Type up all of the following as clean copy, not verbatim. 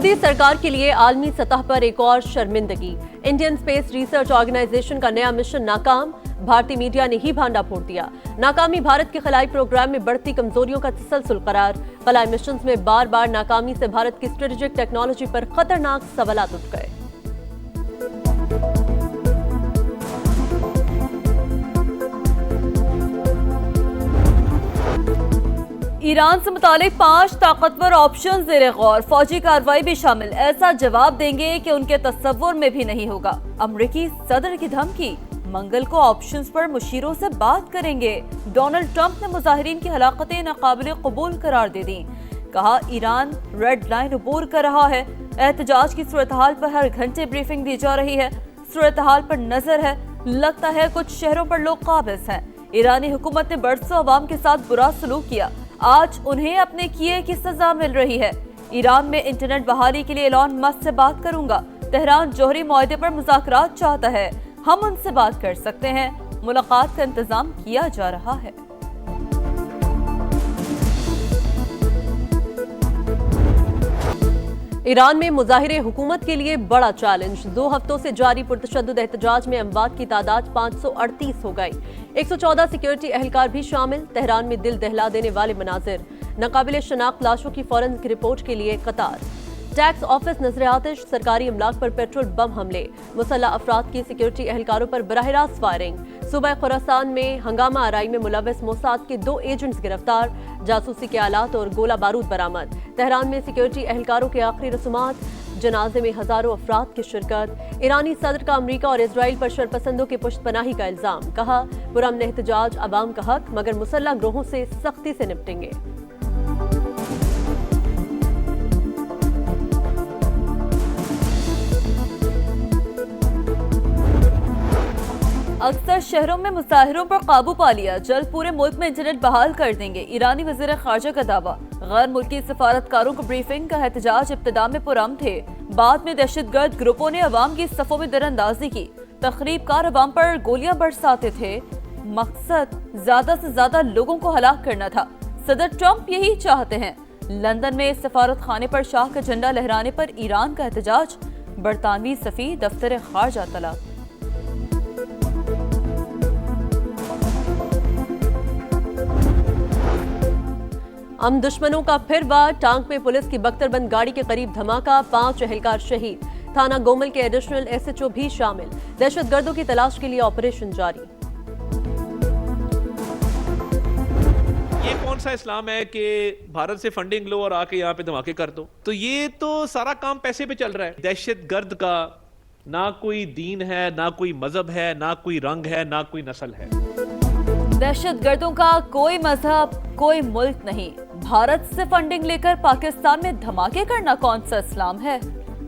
مودی سرکار کے لیے عالمی سطح پر ایک اور شرمندگی۔ انڈین اسپیس ریسرچ آرگنائزیشن کا نیا مشن ناکام، بھارتی میڈیا نے ہی بھانڈا پھوڑ دیا۔ ناکامی بھارت کے خلائی پروگرام میں بڑھتی کمزوریوں کا تسلسل قرار۔ خلائی مشنز میں بار بار ناکامی سے بھارت کی اسٹریٹجک ٹیکنالوجی پر خطرناک سوالات اٹھ گئے۔ ایران سے متعلق 5 طاقتور آپشن زیر غور، فوجی کارروائی بھی شامل، ایسا جواب دیں گے کہ ان کے تصور میں بھی نہیں ہوگا۔ امریکی صدر کی دھمکی، منگل کو آپشنز پر مشیروں سے بات کریں گے۔ ڈونلڈ ٹرمپ نے مظاہرین کی ہلاکتیں ناقابل قبول قرار دے دیں، کہا ایران ریڈ لائن عبور کر رہا ہے۔ احتجاج کی صورتحال پر ہر گھنٹے بریفنگ دی جا رہی ہے، صورتحال پر نظر ہے، لگتا ہے کچھ شہروں پر لوگ قابض ہیں۔ ایرانی حکومت نے برسوں عوام کے ساتھ برا سلوک کیا، آج انہیں اپنے کیے کی سزا مل رہی ہے۔ ایران میں انٹرنیٹ بحالی کے لیے ایلان مسک سے بات کروں گا۔ تہران جوہری معاہدے پر مذاکرات چاہتا ہے، ہم ان سے بات کر سکتے ہیں، ملاقات کا انتظام کیا جا رہا ہے۔ ایران میں مظاہرے حکومت کے لیے بڑا چیلنج۔ 2 ہفتوں سے جاری پرتشدد احتجاج میں اموات کی تعداد 538 ہو گئی، 114 سیکیورٹی اہلکار بھی شامل۔ تہران میں دل دہلا دینے والے مناظر، ناقابل شناخت لاشوں کی فورنسک رپورٹ کے لیے قطار۔ ٹیکس آفس نظر آتش، سرکاری املاک پر پیٹرول بم حملے، مسلح افراد کی سیکیورٹی اہلکاروں پر براہ راست فائرنگ۔ صوبہ خراسان میں ہنگامہ آرائی میں ملوث موساد کے 2 ایجنٹس گرفتار، جاسوسی کے آلات اور گولہ بارود برآمد۔ تہران میں سیکیورٹی اہلکاروں کے آخری رسومات، جنازے میں ہزاروں افراد کی شرکت۔ ایرانی صدر کا امریکہ اور اسرائیل پر شرپسندوں کی پشت پناہی کا الزام، کہا پرامن احتجاج عوام کا حق، مگر مسلح گروہوں سے سختی سے نپٹیں گے۔ اکثر شہروں میں مظاہروں پر قابو پا لیا، جلد پورے ملک میں انٹرنیٹ بحال کر دیں گے۔ ایرانی وزیر خارجہ کا دعویٰ، غیر ملکی سفارتکاروں کو بریفنگ کا۔ احتجاج ابتدا میں پرامن تھے، بعد میں دہشت گرد گروپوں نے عوام کی صفوں میں در اندازی کی، تخریب کار عوام پر گولیاں برساتے تھے۔ مقصد زیادہ سے زیادہ لوگوں کو ہلاک کرنا تھا۔ صدر ٹرمپ یہی چاہتے ہیں۔ لندن میں سفارت خانے پر شاہ کا جھنڈا لہرانے پر ایران کا احتجاج، برطانوی سفیر دفتر خارجہ طلب۔ ہم دشمنوں کا پھر وار، ٹانک میں پولیس کی بختر بند گاڑی کے قریب دھماکہ، 5 اہلکار شہید۔ تھانہ گومل کے ایڈیشنل ایس ایچ او بھی شامل، دہشت گردوں کی تلاش کے لیے آپریشن جاری۔ یہ کون سا اسلام ہے کہ بھارت سے فنڈنگ لو اور آ کے یہاں پہ دھماکے کر دو؟ تو یہ تو سارا کام پیسے پہ چل رہا ہے۔ دہشت گرد کا نہ کوئی دین ہے، نہ کوئی مذہب ہے، نہ کوئی رنگ ہے، نہ کوئی نسل ہے۔ دہشت گردوں کا کوئی مذہب، کوئی ملک نہیں۔ بھارت سے فنڈنگ لے کر پاکستان میں دھماکے کرنا کون سا اسلام ہے؟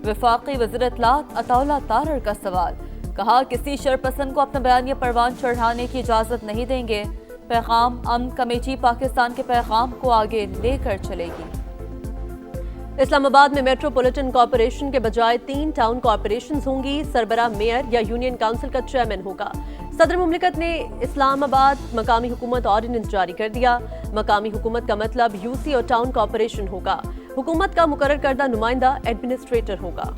وفاقی وزیر اطلاعات عطا اللہ تارڑ کا سوال، کہا کسی شرپسند کو اپنا بیانیہ پروان چڑھانے کی اجازت نہیں دیں گے۔ پیغام امن کمیٹی پاکستان کے پیغام کو آگے لے کر چلے گی۔ اسلام آباد میں میٹروپولیٹن کارپوریشن کے بجائے 3 ٹاؤن کارپوریشنز ہوں گی، سربراہ میئر یا یونین کونسل کا چیئرمین ہوگا۔ صدر مملکت نے اسلام آباد مقامی حکومت آرڈیننس جاری کر دیا۔ مقامی حکومت کا مطلب یو سی اور ٹاؤن کارپوریشن ہوگا۔ حکومت کا مقرر کردہ نمائندہ ایڈمنسٹریٹر ہوگا۔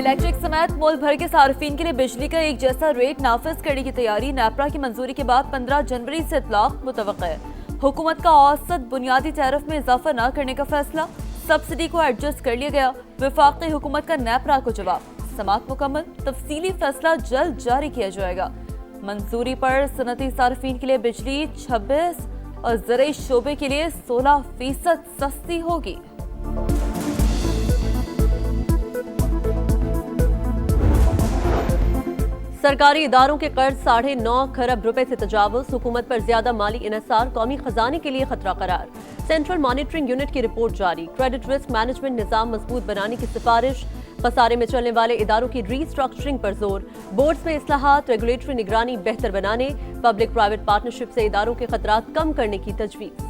الیکٹرک سمیت ملک بھر کے صارفین کے لیے بجلی کا ایک جیسا ریٹ نافذ کرنے کی تیاری، نیپرا کی منظوری کے بعد 15 جنوری سے اطلاق متوقع ہے۔ حکومت کا اوسط بنیادی ٹیرف میں اضافہ نہ کرنے کا فیصلہ، سبسڈی کو ایڈجسٹ کر لیا گیا۔ وفاقی حکومت کا نیپرا کو جواب، سماعت مکمل، تفصیلی فیصلہ جلد جاری کیا جائے گا۔ منظوری پر صنعتی صارفین کے لیے بجلی 26 اور زرعی شعبے کے لیے 16% سستی ہوگی۔ سرکاری اداروں کے قرض 9.5 کھرب روپے سے تجاوز، حکومت پر زیادہ مالی انحصار قومی خزانے کے لیے خطرہ قرار۔ سینٹرل مانیٹرنگ یونٹ کی رپورٹ جاری، کریڈٹ رسک مینجمنٹ نظام مضبوط بنانے کی سفارش۔ خسارے میں چلنے والے اداروں کی ری اسٹرکچرنگ پر زور، بورڈز میں اصلاحات، ریگولیٹری نگرانی بہتر بنانے، پبلک پرائیویٹ پارٹنرشپ سے اداروں کے خطرات کم کرنے کی تجویز۔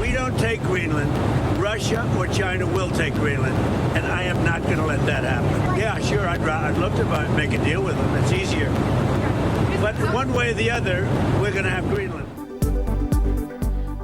We don't take Greenland. Russia or China will take Greenland, and I am not going to let that happen. Yeah, sure, I'd love to make a deal with them. It's easier. But one way or the other, we're going to have Greenland.